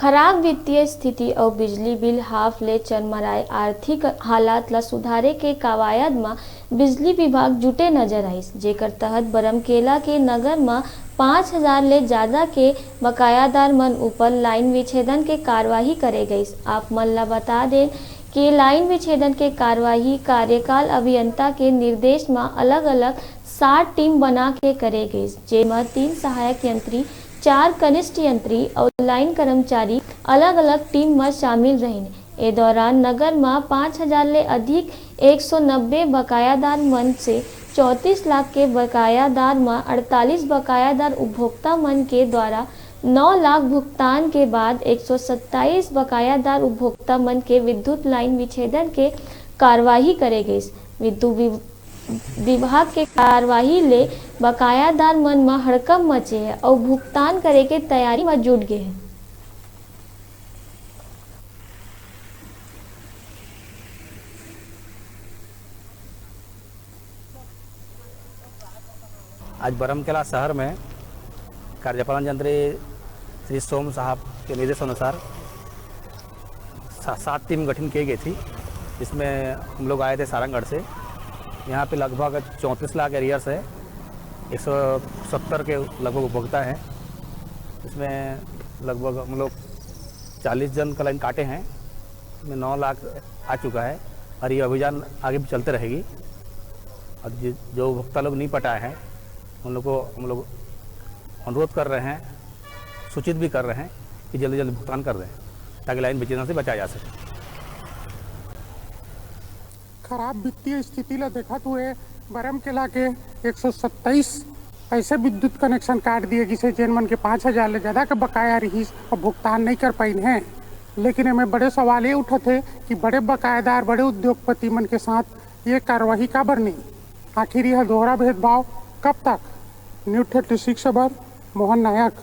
खराब वित्तीय स्थिति और बिजली बिल हाफ ले चरमराए आर्थिक हालात ला सुधारे के कवायद में बिजली विभाग जुटे नजर आइस, जेकर तहत बरमकेला के नगर में 5,000 ले ज्यादा के बकायादार मन ऊपर लाइन विच्छेदन के कार्यवाही करे गई। आप मन ला बता दें कि लाइन विच्छेदन के कार्यवाही कार्यकाल अभियंता के निर्देश में अलग अलग 60 टीम बना के करे गई, जेमा 3 सहायक यंत्री, 4 कनिष्ठ यंत्री और लाइन कर्मचारी अलग अलग टीम में शामिल रहे। ए दौरान नगर में 5,000 ले अधिक 190 बकायादार मन से 34 लाख के बकायादार में 48 बकायादार उपभोक्ता मन के द्वारा 9 लाख भुगतान के बाद 127 बकायादार उपभोक्ता मन के विद्युत लाइन विच्छेदन के कार्यवाही करे गई। विद्युत विभाग के कार्यवाही ले बकायादार मन में हड़कंप मचे है और भुगतान करे के तैयारी में जुट गए हैं। आज बरमकेला शहर में कार्यपालन यंत्री श्री सोम साहब के निर्देश अनुसार 7 टीम गठन की गई थी। इसमें हम लोग आए थे सारंगगढ़ से। यहाँ पे लगभग 34 लाख एरियर्स है, 170 के लगभग उपभोक्ता हैं। इसमें लगभग हम लोग 40 जन का लाइन काटे हैं, इसमें 9 लाख आ चुका है और ये अभियान आगे भी चलते रहेगी। और जो उपभोक्ता लोग नहीं पटाए हैं उन लोग को हम लोग अनुरोध कर रहे हैं, सूचित भी कर रहे हैं कि जल्दी जल्दी भुगतान कर दें ताकि लाइन विच्छेदन से बचाया जा सके। खराब वित्तीय स्थिति ला देखत हुए बरमकेला के 127 ऐसे विद्युत कनेक्शन काट दिए जिसे जेन मन के 5,000 ले ज़्यादा के बकाया रही और भुगतान नहीं कर पाइन हैं। लेकिन हमें बड़े सवाल ये उठे थे कि बड़े बकायेदार बड़े उद्योगपति मन के साथ ये कार्रवाई काबर नहीं, आखिर यह दोहरा भेदभाव कब तक। न्यूज़ 36 खबर मोहन नायक।